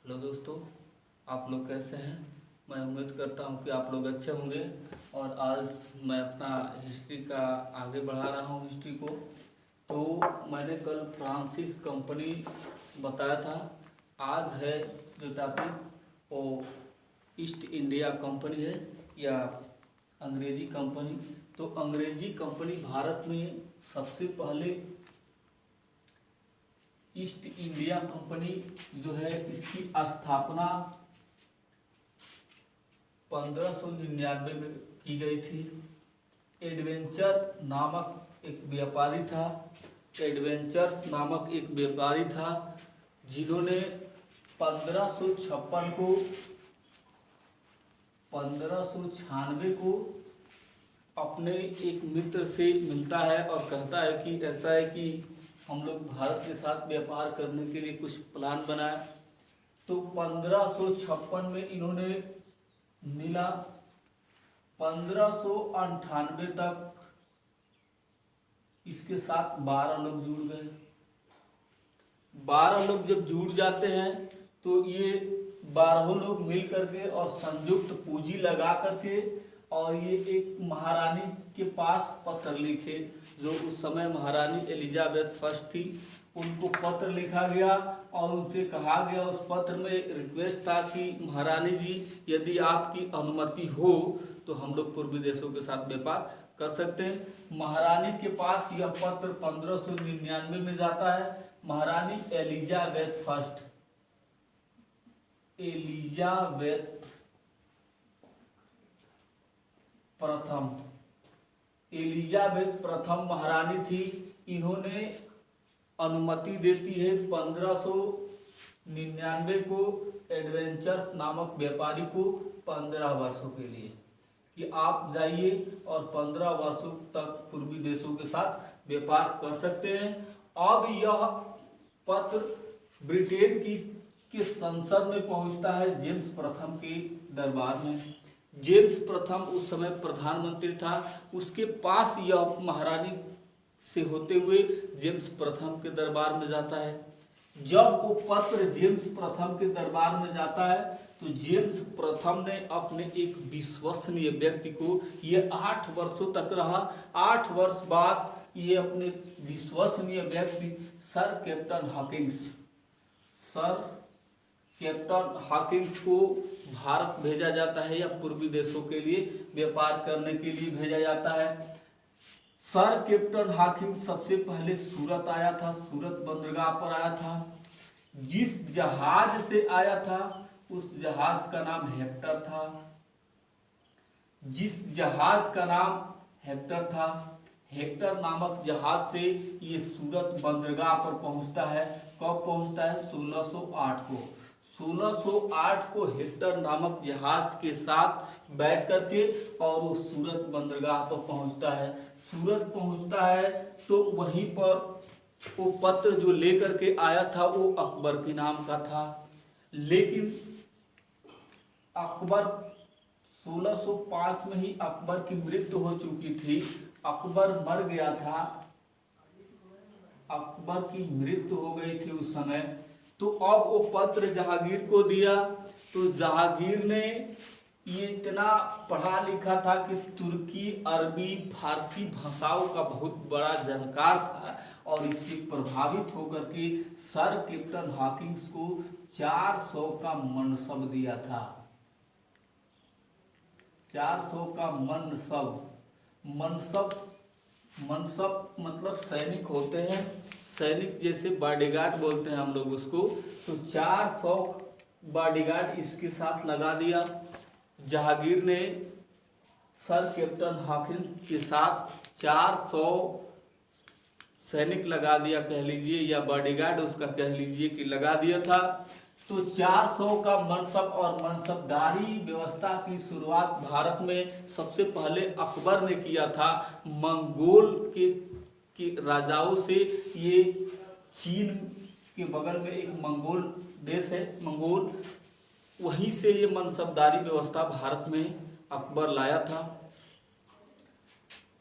Hello दोस्तों, आप लोग कैसे हैं। मैं उम्मीद करता हूं कि आप लोग अच्छे होंगे। और आज मैं अपना हिस्ट्री का आगे बढ़ा रहा हूं हिस्ट्री को। तो मैंने कल फ्रांसिस कंपनी बताया था। आज है जो टॉपिक वो ईस्ट इंडिया कंपनी है या अंग्रेजी कंपनी। तो अंग्रेजी कंपनी भारत में सबसे पहले ईस्ट इंडिया कंपनी जो है इसकी स्थापना 1599 में की गई थी। एडवेंचर्स नामक एक व्यापारी था जिन्होंने 1596 को अपने एक मित्र से मिलता है और कहता है कि ऐसा है कि हम लोग भारत के साथ व्यापार करने के लिए कुछ प्लान बनाए। तो 1556 में इन्होंने मिला। 1598 तक इसके साथ 12 लोग जुड़ गए। 12 लोग जब जुड़ जाते हैं तो ये 12 लोग मिल करके और संयुक्त पूंजी लगा करके और ये एक महारानी के पास पत्र लिखे, जो उस समय महारानी एलिजाबेथ फर्स्ट थी। उनको पत्र लिखा गया और उनसे कहा गया, उस पत्र में एक रिक्वेस्ट था कि महारानी जी, यदि आपकी अनुमति हो तो हम लोग पूर्वी देशों के साथ व्यापार कर सकते हैं। महारानी के पास यह पत्र 1599 में जाता है। महारानी एलिजाबेथ फर्स्ट, एलिजाबेथ प्रथम महारानी थी। इन्होंने अनुमति देती है 1599 को एडवेंचर्स नामक व्यापारी को 15 वर्षों के लिए कि आप जाइए और 15 वर्षों तक पूर्वी देशों के साथ व्यापार कर सकते हैं। अब यह पत्र ब्रिटेन के संसद में पहुंचता है, जेम्स प्रथम के दरबार में। जेम्स प्रथम उस समय प्रधानमंत्री था। उसके पास यह महारानी से होते हुए जेम्स प्रथम के दरबार में जाता है। जब वो पत्र जेम्स प्रथम के दरबार में जाता है तो जेम्स प्रथम ने अपने एक विश्वसनीय व्यक्ति को, ये 8 वर्षों तक रहा। 8 वर्ष बाद ये अपने विश्वसनीय व्यक्ति सर कैप्टन हॉकिंस को भारत भेजा जाता है या पूर्वी देशों के लिए व्यापार करने के लिए भेजा जाता है। सर कैप्टन हॉकिंस सबसे पहले सूरत आया था, सूरत बंदरगाह पर आया था। जिस जहाज से आया था उस जहाज का नाम हेक्टर था। हेक्टर नामक जहाज से ये सूरत बंदरगाह पर पहुंचता है। कब पहुंचता है? 1608 को। 1608 को हेक्टर नामक जहाज के साथ बैठ करके और वो सूरत बंदरगाह पर पहुंचता है। सूरत पहुंचता है तो वहीं पर वो पत्र जो लेकर के आया था वो अकबर के नाम का था। लेकिन अकबर 1605 में ही अकबर की मृत्यु हो चुकी थी। अकबर मर गया था, अकबर की मृत्यु हो गई थी उस समय। तो अब वो पत्र जहांगीर को दिया तो जहांगीर ने, ये इतना पढ़ा लिखा था कि तुर्की, अरबी, फारसी भाषाओं का बहुत बड़ा जानकार था और इससे प्रभावित होकर के सर कैप्टन हॉकिंस को 400 का मनसब दिया था। 400 का मनसब मतलब सैनिक होते हैं, सैनिक जैसे बॉडीगार्ड बोलते हैं हम लोग उसको। तो 400 बॉडीगार्ड इसके साथ लगा दिया। जहांगीर ने सर कैप्टन हॉकिंस के साथ 400 सैनिक लगा दिया, कह लीजिए, या बॉडीगार्ड उसका कह लीजिए कि लगा दिया था। तो 400 का मनसब और मनसबदारी व्यवस्था की शुरुआत भारत में सबसे पहले अकबर ने किया था। मंगोल के राजाओं से, ये चीन के बगल में एक मंगोल देश है, मंगोल, वहीं से ये मनसबदारी व्यवस्था भारत में अकबर लाया था।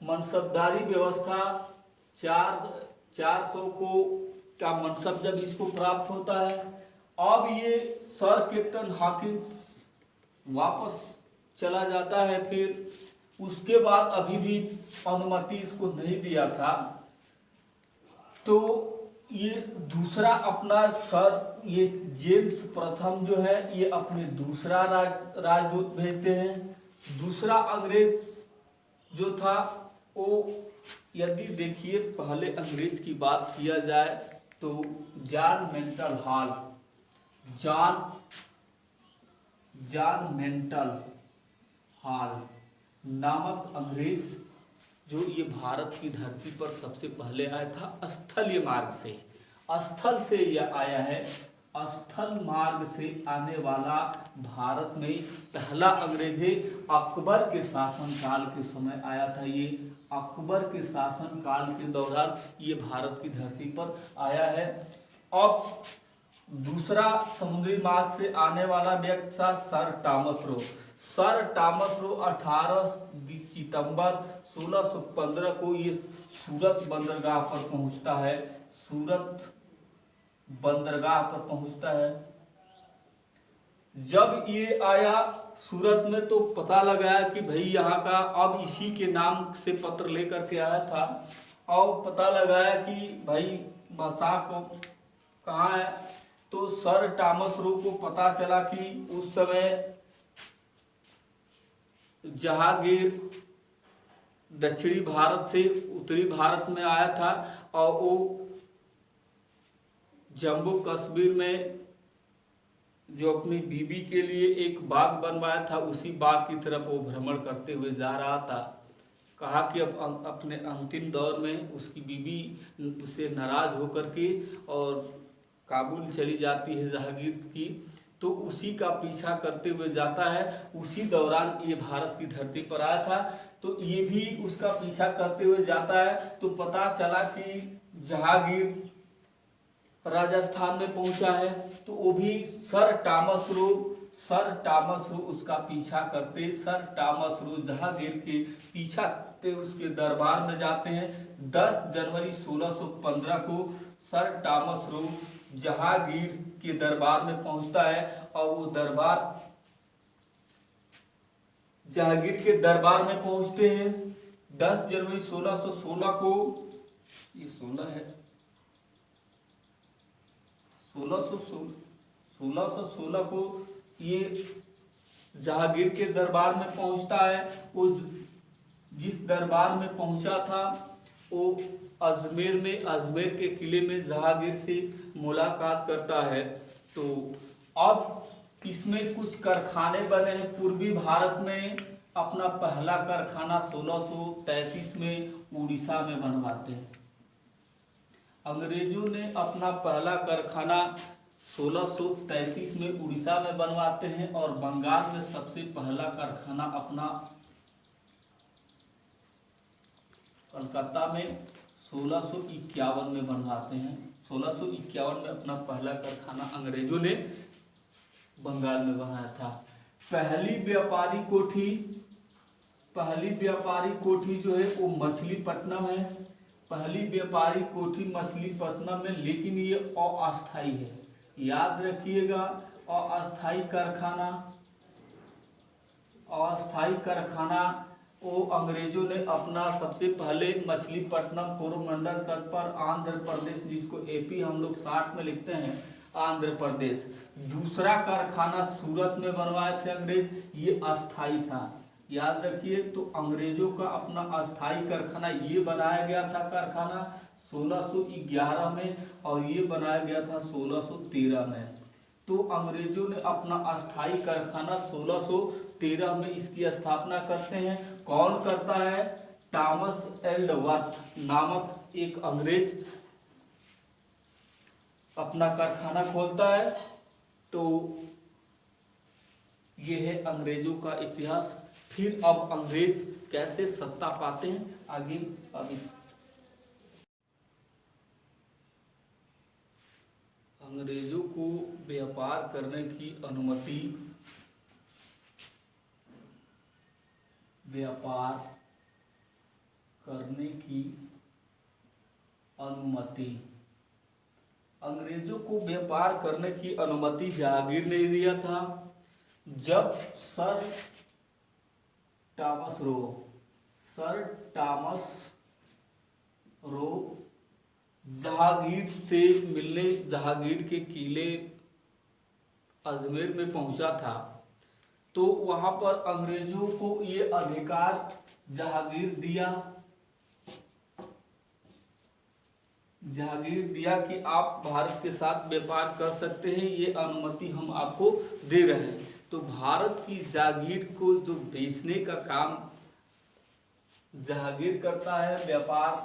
मनसबदारी व्यवस्था 400 को का मनसब जब इसको प्राप्त होता है अब ये सर कैप्टन हॉकिंस वापस चला जाता है। फिर उसके बाद अभी भी अनुमति इसको नहीं दिया था, तो ये दूसरा अपना सर ये जेम्स प्रथम जो है ये अपने दूसरा राजदूत भेजते हैं। दूसरा अंग्रेज जो था वो, यदि देखिए पहले अंग्रेज की बात किया जाए तो जॉन मेंटल हॉल नामक अंग्रेज जो ये भारत की धरती पर सबसे पहले आया था स्थलीय मार्ग से। स्थल से यह आया है, स्थल मार्ग से आने वाला भारत में पहला अंग्रेज है। अकबर के शासनकाल के समय आया था ये। अकबर के शासनकाल के दौरान ये भारत की धरती पर आया है। अब दूसरा समुद्री मार्ग से आने वाला व्यक्ति था sir Thomas Roe. Sir Thomas Roe 18 सितंबर 1615 को ये सूरत बंदरगाह पर पहुंचता है। सूरत बंदरगाह पर पहुंचता है। जब ये आया सूरत में तो पता लगाया कि भाई यहाँ का, अब इसी के नाम से पत्र लेकर के आया था, और पता लगाया कि भाई बसा को कहाँ है। तो सर टॉमस रो को पता चला कि उस समय जहांगीर दक्षिणी भारत से उत्तरी भारत में आया था, और वो जम्मू कश्मीर में जो अपनी बीबी के लिए एक बाग बनवाया था, उसी बाग की तरफ वो भ्रमण करते हुए जा रहा था। कहा कि अब अपने अंतिम दौर में उसकी बीबी उससे नाराज होकर के और काबुल चली जाती है जहांगीर की, तो उसी का पीछा करते हुए जाता है। उसी दौरान ये भारत की धरती पर आया था, तो ये भी उसका पीछा करते हुए जाता है। तो पता चला कि जहांगीर राजस्थान में पहुंचा है, तो वो भी सर टॉमस रो उसका पीछा करते, सर टॉमस रो जहांगीर के पीछा करते उसके दरबार में जाते हैं। 10 जनवरी 1615 को सर टॉमस रो जहांगीर के दरबार में पहुंचता है, और वो दरबार जहांगीर के दरबार में पहुंचते हैं 10 जनवरी 1616 को। ये 16 है, 1616 को ये जहांगीर के दरबार में पहुंचता है। वो जिस दरबार में पहुंचा था वो अजमेर के किले में जहांगीर से मुलाकात करता है। तो अब इसमें कुछ कारखाने बने हैं पूर्वी भारत में। अपना पहला कारखाना 1633 में उड़ीसा में बनवाते हैं। अंग्रेजों ने अपना पहला कारखाना 1633 में उड़ीसा में बनवाते हैं, और बंगाल में सबसे पहला कारखाना अपना कलकत्ता में 1651 में बनवाते हैं। 1651 में अपना पहला कारखाना अंग्रेजों ने बंगाल में बनाया था। पहली व्यापारी कोठी जो है वो मछलीपट्टनम है। पहली व्यापारी कोठी मछलीपट्टनम में, लेकिन ये अस्थायी है, याद रखिएगा। अस्थायी कारखाना वो अंग्रेजों ने अपना सबसे पहले मछलीपट्टनम कोरोमंडल तट पर आंध्र प्रदेश, जिसको एपी हम लोग 60 में लिखते हैं, आंध्र प्रदेश। दूसरा कारखाना सूरत में बनवाए थे अंग्रेज, ये अस्थायी था, याद रखिए। तो अंग्रेजों का अपना अस्थायी कारखाना ये बनाया गया था कारखाना 1611 में, और ये बनाया गया था 1613 में। तो अंग्रेजों ने अपना अस्थायी कारखाना 1613 में इसकी स्थापना करते हैं। कौन करता है? टॉमस एल्डवर्थ नामक एक अंग्रेज अपना कारखाना खोलता है। तो ये है अंग्रेजों का इतिहास। फिर अब अंग्रेज कैसे सत्ता पाते हैं आगे अभी। अंग्रेजों को व्यापार करने की अनुमति, अंग्रेजों को व्यापार करने की अनुमति जहांगीर ने दिया था। जब सर टॉमस रो जहांगीर से मिलने जहांगीर के किले अजमेर में पहुंचा था, तो वहां पर अंग्रेजों को ये अधिकार जहांगीर दिया कि आप भारत के साथ व्यापार कर सकते हैं, ये अनुमति हम आपको दे रहे हैं। तो भारत की जागीर को जो बेचने का काम जहांगीर करता है, व्यापार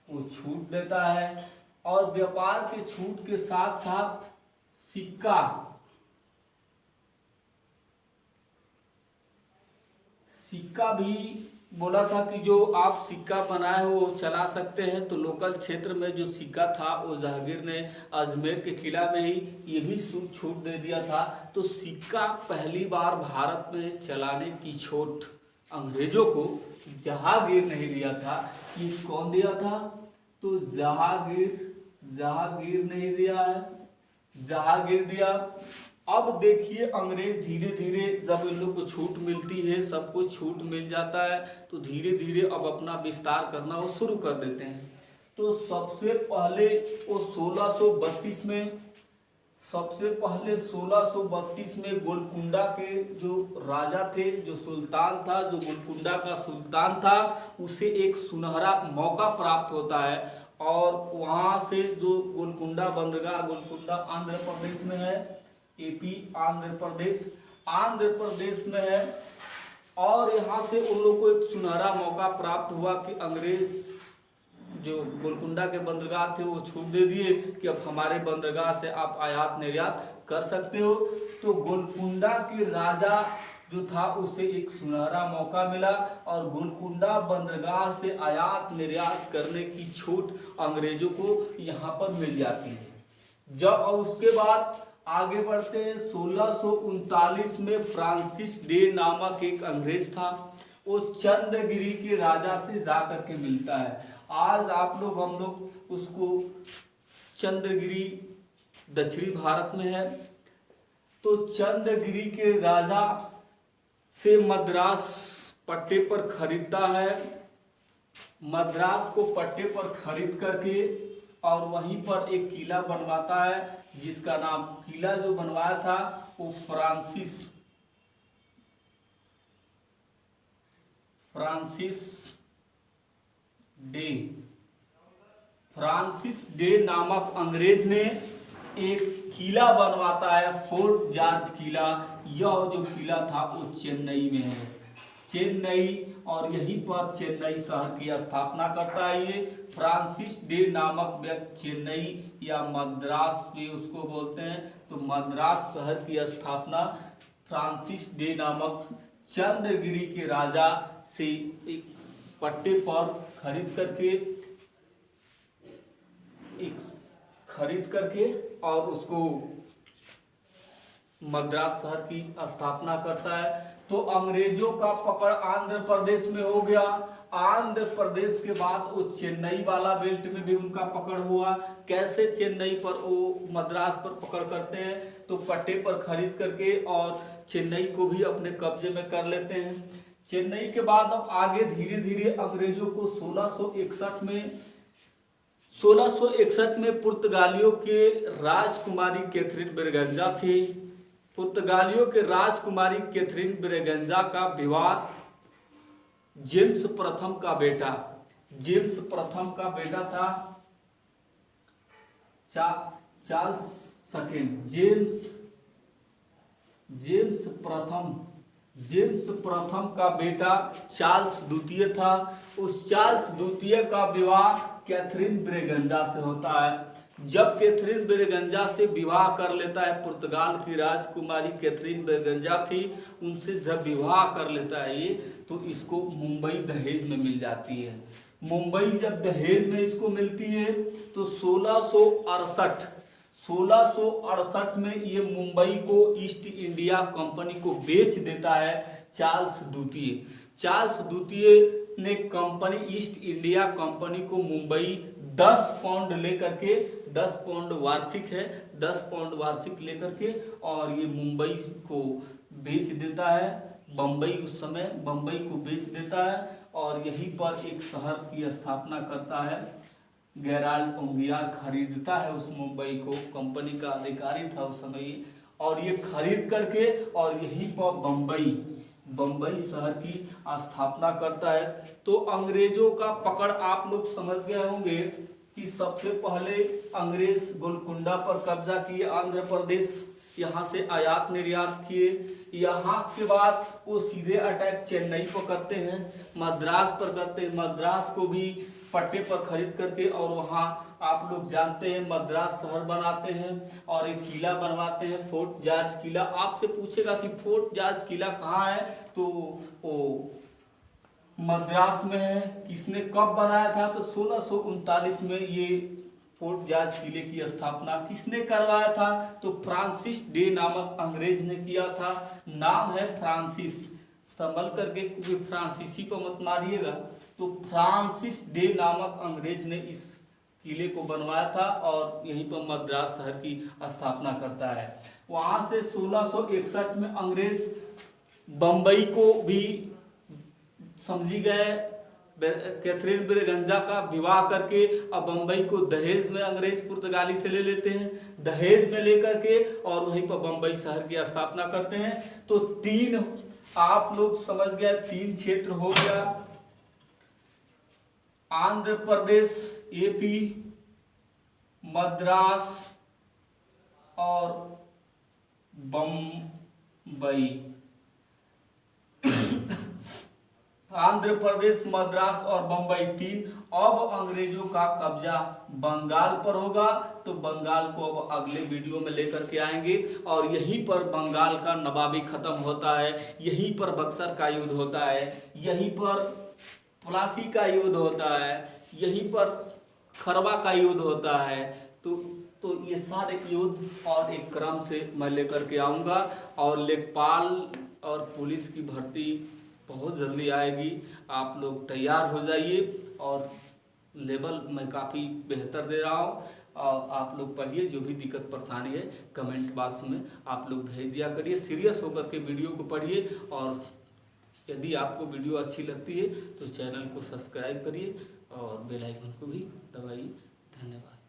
को छूट देता है, और व्यापार के छूट के साथ साथ सिक्का भी बोला था कि जो आप सिक्का बनाए हो वो चला सकते हैं। तो लोकल क्षेत्र में जो सिक्का था वो जहांगीर ने अजमेर के किला में ही ये भी छूट दे दिया था। तो सिक्का पहली बार भारत में चलाने की छूट अंग्रेजों को जहांगीर नहीं दिया था। ये कौन दिया था? तो जहांगीर नहीं दिया है, जहांगीर दिया। अब देखिए अंग्रेज धीरे धीरे जब इन लोग को छूट मिलती है, सब कुछ छूट मिल जाता है, तो धीरे धीरे अब अपना विस्तार करना वो शुरू कर देते हैं। तो सबसे पहले वो 1632 में गोलकुंडा के जो राजा थे, जो सुल्तान था, जो गोलकुंडा का सुल्तान था, उसे एक सुनहरा मौका प्राप्त होता है, और वहां से जो गोलकुंडा आंध्र प्रदेश में है, एपी आंध्र प्रदेश में है, और यहाँ से उन लोग को एक सुनहरा मौका प्राप्त हुआ कि अंग्रेज जो गोलकुंडा के बंदरगाह थे वो छूट दे दिए कि अब हमारे बंदरगाह से आप आयात निर्यात कर सकते हो। तो गोलकुंडा के राजा जो था उसे एक सुनहरा मौका मिला, और गोलकुंडा बंदरगाह से आयात निर्यात करने की छूट अंग्रेजों को यहाँ पर मिल जाती है। जब और उसके बाद आगे बढ़ते हैं, 1639 में फ्रांसिस डे नामक एक अंग्रेज था, वो चंद्रगिरी के राजा से जाकर के मिलता है। आज हम लोग उसको चंद्रगिरी दक्षिणी भारत में है। तो चंद्रगिरी के राजा से मद्रास पट्टे पर खरीदता है, मद्रास को पट्टे पर खरीद करके और वहीं पर एक किला बनवाता है, जिसका नाम किला जो बनवाया था वो फ्रांसिस डे नामक अंग्रेज ने एक किला बनवाता है, फोर्ट जॉर्ज किला। यह जो किला था वो चेन्नई में है, और यहीं पर चेन्नई शहर की स्थापना करता है ये फ्रांसिस डे नामक व्यक्ति। चेन्नई या मद्रास भी उसको बोलते हैं। तो मद्रास शहर की स्थापना फ्रांसिस डे नामक चंद्रगिरी के राजा से एक पट्टे पर खरीद करके और उसको मद्रास शहर की स्थापना करता है। तो अंग्रेजों का पकड़ आंध्र प्रदेश में हो गया। आंध्र प्रदेश के बाद वो चेन्नई वाला बेल्ट में भी उनका पकड़ हुआ। कैसे चेन्नई पर वो मद्रास पर पकड़ करते हैं? तो पट्टे पर खरीद करके और चेन्नई को भी अपने कब्जे में कर लेते हैं। चेन्नई के बाद अब आगे धीरे धीरे अंग्रेजों को 1661 में पुर्तगालियों के राजकुमारी कैथरीन ब्रेगेंजा थी। पुर्तगालियों के राजकुमारी कैथरीन ब्रेगेंजा का विवाह जेम्स प्रथम का बेटा था चार्ल्स सेकंड। जेम्स प्रथम का बेटा चार्ल्स द्वितीय था। उस चार्ल्स द्वितीय का विवाह कैथरीन ब्रेगेंजा से होता है। जब कैथरीन ब्रेगेंजा से विवाह कर लेता है, पुर्तगाल की राजकुमारी कैथरीन ब्रेगेंजा थी, उनसे जब विवाह कर लेता है ये, तो इसको मुंबई दहेज में मिल जाती है। मुंबई जब दहेज में इसको मिलती है तो 1668 में ये मुंबई को ईस्ट इंडिया कंपनी को बेच देता है चार्ल्स द्वितीय। चार्ल्स द्वितीय ने कंपनी ईस्ट इंडिया कंपनी को मुंबई 10 पाउंड लेकर के, 10 पाउंड वार्षिक है, 10 पाउंड वार्षिक लेकर के और ये मुंबई को बेच देता है। बम्बई उस समय बम्बई को बेच देता है और यहीं पर एक शहर की स्थापना करता है। गेराल्ड ओंगियार खरीदता है उस मुंबई को, कंपनी का अधिकारी था उस समय, और ये खरीद करके और यहीं पर बम्बई शहर की स्थापना करता है। तो अंग्रेजों का पकड़ आप लोग समझ गए होंगे कि सबसे पहले अंग्रेज गोलकुंडा पर कब्जा किए, आंध्र प्रदेश, यहाँ से आयात निर्यात किए। यहाँ के बाद वो सीधे अटैक चेन्नई पर करते हैं, मद्रास पर करते हैं, मद्रास को भी पट्टे पर खरीद करके और वहाँ आप लोग जानते हैं मद्रास शहर बनाते हैं और एक किला बनवाते हैं, फोर्ट जॉर्ज किला। आपसे पूछेगा कि फोर्ट जॉर्ज किला कहाँ है, तो वो मद्रास में है। किसने कब बनाया था, तो 1639 में ये फोर्ट जॉर्ज किले की स्थापना किसने करवाया था, तो फ्रांसिस डे नामक अंग्रेज ने किया था। नाम है फ्रांसिस, संभल करके, क्योंकि फ्रांसीसी पर मत मारिएगा। तो फ्रांसिस डे नामक अंग्रेज ने इस किले को बनवाया था और यहीं पर मद्रास शहर की स्थापना करता है। वहां से 1661 में अंग्रेज बम्बई को भी समझी गए, कैथरीन ब्रेगंजा का विवाह करके अब बम्बई को दहेज में अंग्रेज पुर्तगाली से ले लेते हैं, दहेज में लेकर के और वहीं पर बम्बई शहर की स्थापना करते हैं। तो 3 आप लोग समझ गए, 3 क्षेत्र हो गया, आंध्र प्रदेश, एपी, मद्रास और बम्बई। आंध्र प्रदेश, मद्रास और बम्बई 3। अब अंग्रेजों का कब्जा बंगाल पर होगा, तो बंगाल को अब अगले वीडियो में लेकर के आएंगे और यहीं पर बंगाल का नवाबी खत्म होता है, यहीं पर बक्सर का युद्ध होता है, यहीं पर प्लासी का युद्ध होता है, यहीं पर खरवा का युद्ध होता है। तो ये सारे युद्ध और एक क्रम से मैं लेकर के आऊँगा और लेखपाल और पुलिस की भर्ती बहुत जल्दी आएगी। आप लोग तैयार हो जाइए और लेवल मैं काफ़ी बेहतर दे रहा हूँ और आप लोग पढ़िए। जो भी दिक्कत परेशानी है कमेंट बॉक्स में आप लोग भेज दिया करिए, सीरियस होकर के वीडियो को पढ़िए और यदि आपको वीडियो अच्छी लगती है तो चैनल को सब्सक्राइब करिए और बेल आइकन को भी दबाइए। धन्यवाद।